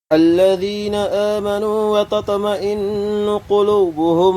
الذين آمنوا وتطمئن قلوبهم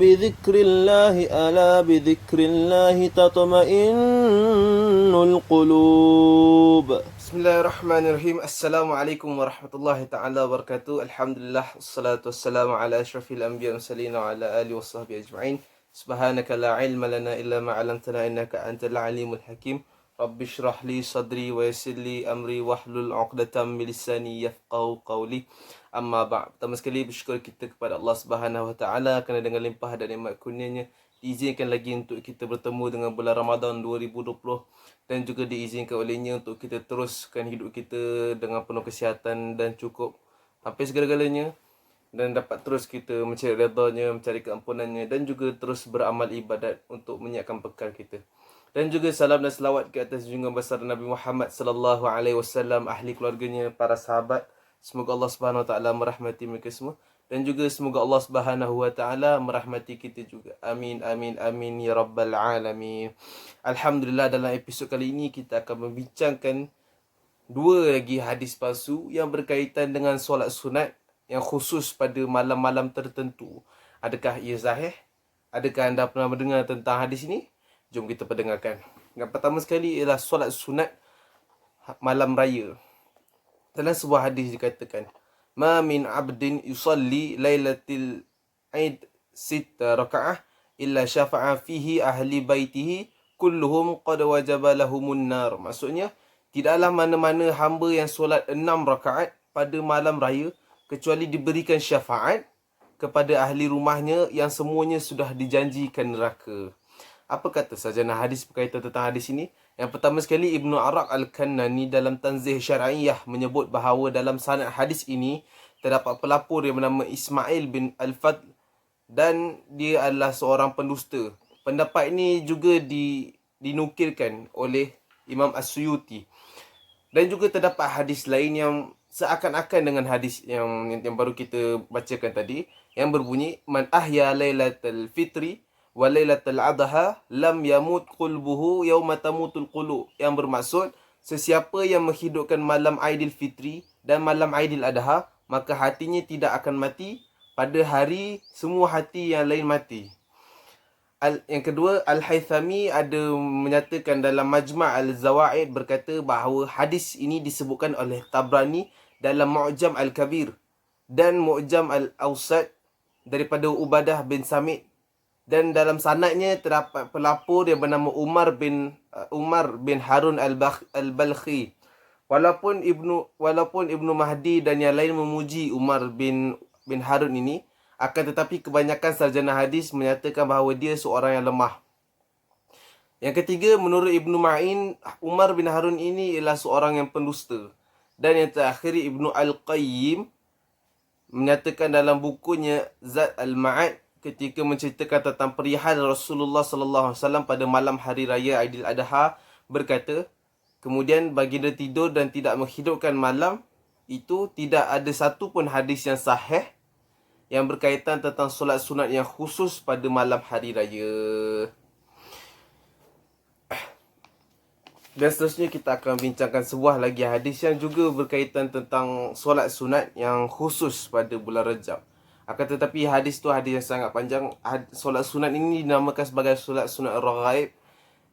بذكر الله ألا بذكر الله تطمئن القلوب. بسم الله الرحمن الرحيم. السلام عليكم ورحمة الله تعالى وبركاته. الحمد لله والصلاة والسلام على أشرف الأنبياء والمرسلين وعلى آله وصحبه أجمعين. سبحانك لا علم لنا إلا ما علمتنا إنك أنت العليم الحكيم. Rabbi syrah li sadri wa yassir li amri wahlul 'uqdatam min lisani yafqahu qawli. Amma ba'd. Pertama sekali bersyukur kita kepada Allah Subhanahu wa taala kerana dengan limpah dan nikmat kurnia-Nya diizinkan lagi untuk kita bertemu dengan bulan Ramadan 2020 dan juga diizinkan olehnya untuk kita teruskan hidup kita dengan penuh kesihatan dan cukup sampai segala-galanya, dan dapat terus kita mencari redha-Nya, mencari keampunan-Nya, dan juga terus beramal ibadat untuk menyiapkan bekal kita. Dan juga salam dan selawat ke atas junjungan besar Nabi Muhammad sallallahu alaihi wasallam, ahli keluarganya, para sahabat. Semoga Allah Subhanahu wa taala merahmati mereka semua, dan juga semoga Allah Subhanahu wa taala merahmati kita juga. Amin amin amin ya rabbal alamin. Alhamdulillah, dalam episod kali ini kita akan membincangkan dua lagi hadis palsu yang berkaitan dengan solat sunat yang khusus pada malam-malam tertentu. Adakah ia sahih? Adakah anda pernah mendengar tentang hadis ini? Jom kita pendengarkan. Yang pertama sekali ialah solat sunat malam raya. Dalam sebuah hadis dikatakan, "Ma min 'abdin yusalli lailatul 'id 6 raka'ah illa syafa'a fihi ahli baitihi kulluhum qad wajaba lahumun nar." Maksudnya, tidaklah mana-mana hamba yang solat 6 rakaat pada malam raya kecuali diberikan syafaat kepada ahli rumahnya yang semuanya sudah dijanjikan neraka. Apa kata sarjana hadis berkaitan tentang hadis ini? Yang pertama sekali, Ibnu Araq Al-Kannani dalam Tanzih Syar'iyah menyebut bahawa dalam sanad hadis ini terdapat pelapor yang bernama Ismail bin Al-Fadl dan dia adalah seorang pendusta. Pendapat ini juga dinukilkan oleh Imam As-Suyuti. Dan juga terdapat hadis lain yang seakan-akan dengan hadis yang baru kita bacakan tadi, yang berbunyi, "Man ahya lailatul fitri wa lailatul adha lam yamut qulbuhu yawma tamutul qulub." Yang bermaksud, sesiapa yang menghidupkan malam Aidil Fitri dan malam Aidil Adha, maka hatinya tidak akan mati pada hari semua hati yang lain mati. Yang kedua, Al-Haythami ada menyatakan dalam Majma' Al-Zawaid berkata bahawa hadis ini disebutkan oleh Tabrani dalam Mu'jam Al-Kabir dan Mu'jam Al-Awsat daripada Ubadah bin Samit, dan dalam sanadnya terdapat pelapor yang bernama Umar bin Harun Al-Balkhi. Walaupun Ibnu Mahdi dan yang lain memuji Umar bin Harun ini, akan tetapi kebanyakan sarjana hadis menyatakan bahawa dia seorang yang lemah. Yang ketiga, menurut Ibnu Ma'in, Umar bin Harun ini ialah seorang yang pendusta. Dan yang terakhir, Ibnu Al-Qayyim menyatakan dalam bukunya Zad Al-Ma'ad ketika menceritakan tentang perihal Rasulullah sallallahu alaihi wasallam pada malam hari raya Aidil Adha, berkata, kemudian baginda tidur dan tidak menghidupkan malam itu. Tidak ada satu pun hadis yang sahih yang berkaitan tentang solat sunat yang khusus pada malam hari raya. Dan seterusnya kita akan bincangkan sebuah lagi hadis yang juga berkaitan tentang solat sunat yang khusus pada bulan Rejab. Akan tetapi hadis tu hadis yang sangat panjang. Solat sunat ini dinamakan sebagai solat sunat raghaib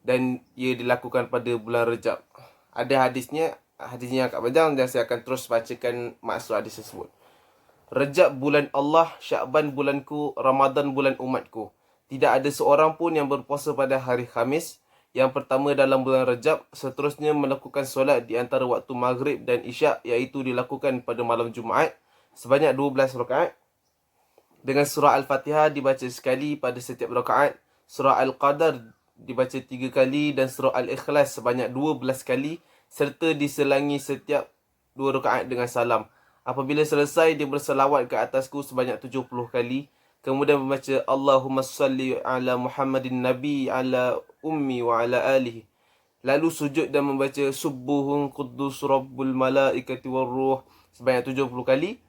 dan ia dilakukan pada bulan Rejab. Ada hadisnya agak panjang dan saya akan terus bacakan maksud hadis tersebut. Rejab bulan Allah, Sya'ban bulanku, Ramadan bulan umatku. Tidak ada seorang pun yang berpuasa pada hari Khamis yang pertama dalam bulan Rejab, seterusnya melakukan solat di antara waktu Maghrib dan Isyak, iaitu dilakukan pada malam Jumaat sebanyak 12 rakaat. Dengan surah Al-Fatihah dibaca sekali pada setiap rakaat, surah Al-Qadar dibaca 3 kali dan surah Al-Ikhlas sebanyak 12 kali, serta diselangi setiap 2 rakaat dengan salam. Apabila selesai, dia berselawat ke atasku sebanyak 70 kali. Kemudian membaca Allahumma salli ala Muhammadin Nabi ala ummi wa ala alihi. Lalu sujud dan membaca Subuhun Quddus Rabbul Malaikati Warruh sebanyak 70 kali.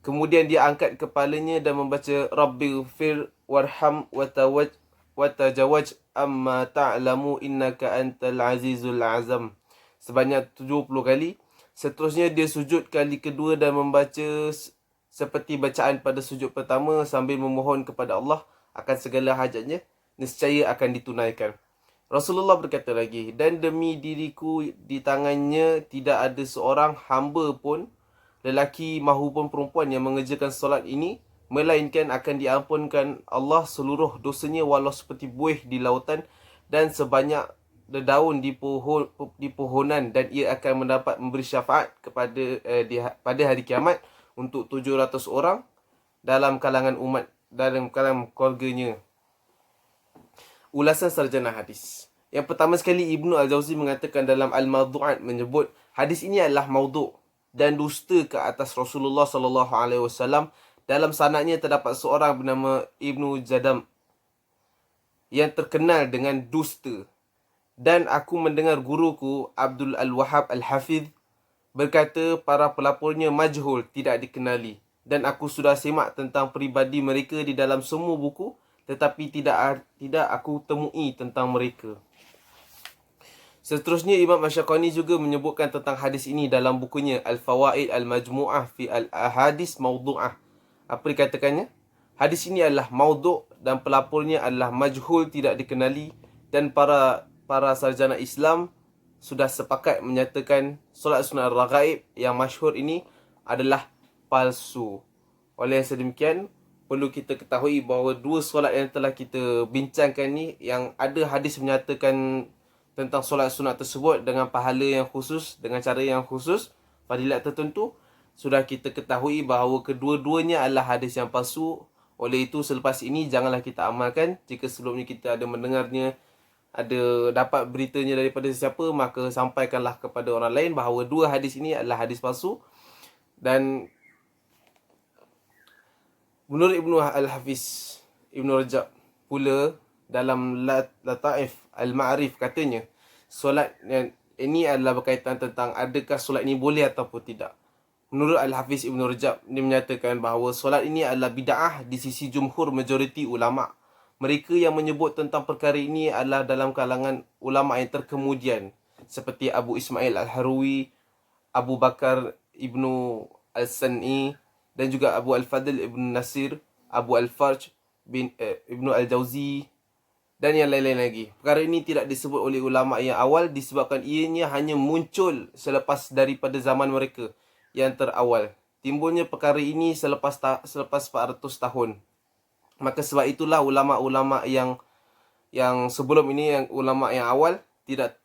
Kemudian dia angkat kepalanya dan membaca Rabbighfir warham wa tajawaj amma ta'lamu innaka antal azizul azam sebanyak 70 kali. Seterusnya dia sujud kali kedua dan membaca seperti bacaan pada sujud pertama sambil memohon kepada Allah akan segala hajatnya, nescaya akan ditunaikan. Rasulullah berkata lagi, dan demi diriku di tangannya tidak ada seorang hamba pun, lelaki mahupun perempuan yang mengerjakan solat ini, melainkan akan diampunkan Allah seluruh dosanya walau seperti buih di lautan dan sebanyak daun di pohonan, dan ia akan mendapat memberi syafaat pada hari kiamat untuk 700 orang dalam kalangan keluarganya. Ulasan sarjana hadis. Yang pertama sekali, Ibnu Al-Jauzi mengatakan dalam Al-Mawdu'at menyebut hadis ini adalah maudhu' dan dusta ke atas Rasulullah sallallahu alaihi wasallam. Dalam sanadnya terdapat seorang bernama Ibnu Jadam yang terkenal dengan dusta. Dan aku mendengar guruku Abdul Al-Wahhab Al-Hafidh berkata para pelapornya majhul, tidak dikenali. Dan aku sudah semak tentang peribadi mereka di dalam semua buku, tetapi tidak aku temui tentang mereka. Seterusnya, Imam Asy-Syaukani juga menyebutkan tentang hadis ini dalam bukunya Al-Fawaid Al-Majmu'ah fi Al-Ahadis Mawdu'ah. Apa dikatakannya? Hadis ini adalah maudhu' dan pelapornya adalah majhul, tidak dikenali, dan para sarjana Islam sudah sepakat menyatakan solat sunat raghaib yang masyhur ini adalah palsu. Oleh sedemikian, perlu kita ketahui bahawa dua solat yang telah kita bincangkan ni, yang ada hadis menyatakan tentang solat sunat tersebut dengan pahala yang khusus, dengan cara yang khusus, fadilat tertentu, sudah kita ketahui bahawa kedua-duanya adalah hadis yang palsu. Oleh itu, selepas ini janganlah kita amalkan. Jika sebelumnya kita ada mendengarnya, ada dapat beritanya daripada sesiapa, maka sampaikanlah kepada orang lain bahawa dua hadis ini adalah hadis palsu. Dan menurut Ibnu Al-Hafiz Ibnu Rajab pula dalam Lataif Al-Ma'arif katanya, solat ini adalah berkaitan tentang adakah solat ini boleh ataupun tidak. Menurut Al-Hafiz Ibnu Rajab, dia menyatakan bahawa solat ini adalah bid'ah di sisi jumhur majoriti ulama'. Mereka yang menyebut tentang perkara ini adalah dalam kalangan ulama' yang terkemudian, seperti Abu Ismail Al-Harwi, Abu Bakar Ibnu Al-San'i, dan juga Abu Al-Fadl Ibn Nasir, Abu Al-Farj Ibnu Al-Jauzi, dan yang lain-lain lagi. Perkara ini tidak disebut oleh ulama' yang awal disebabkan ianya hanya muncul selepas daripada zaman mereka yang terawal. Timbulnya perkara ini selepas 400 tahun. Maka sebab itulah ulama'-ulama' yang sebelum ini, yang ulama' yang awal tidak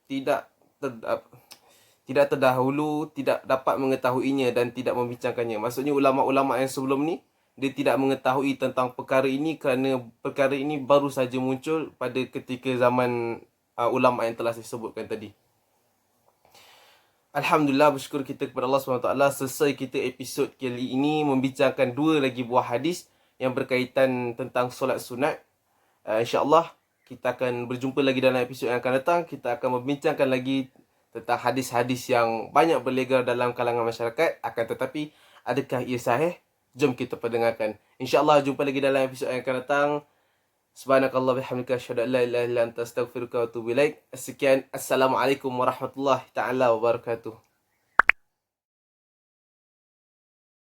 terdahulu, tidak dapat mengetahuinya dan tidak membincangkannya. Maksudnya ulama'-ulama' yang sebelum ni, dia tidak mengetahui tentang perkara ini kerana perkara ini baru saja muncul pada ketika zaman ulama' yang telah saya sebutkan tadi. Alhamdulillah, bersyukur kita kepada Allah SWT. Selesai kita episod kali ini membincangkan dua lagi buah hadis yang berkaitan tentang solat sunat. InsyaAllah kita akan berjumpa lagi dalam episod yang akan datang. Kita akan membincangkan lagi tentang hadis-hadis yang banyak berlegar dalam kalangan masyarakat. Akan tetapi, adakah ia sahih? Jom kita pendengarkan. InsyaAllah jumpa lagi dalam episod yang akan datang. Subhanakallah bihamdika asyhadu an la ilaha illa anta astaghfiruka wa atubu ilaik. Sekian, assalamualaikum warahmatullahi taala wabarakatuh.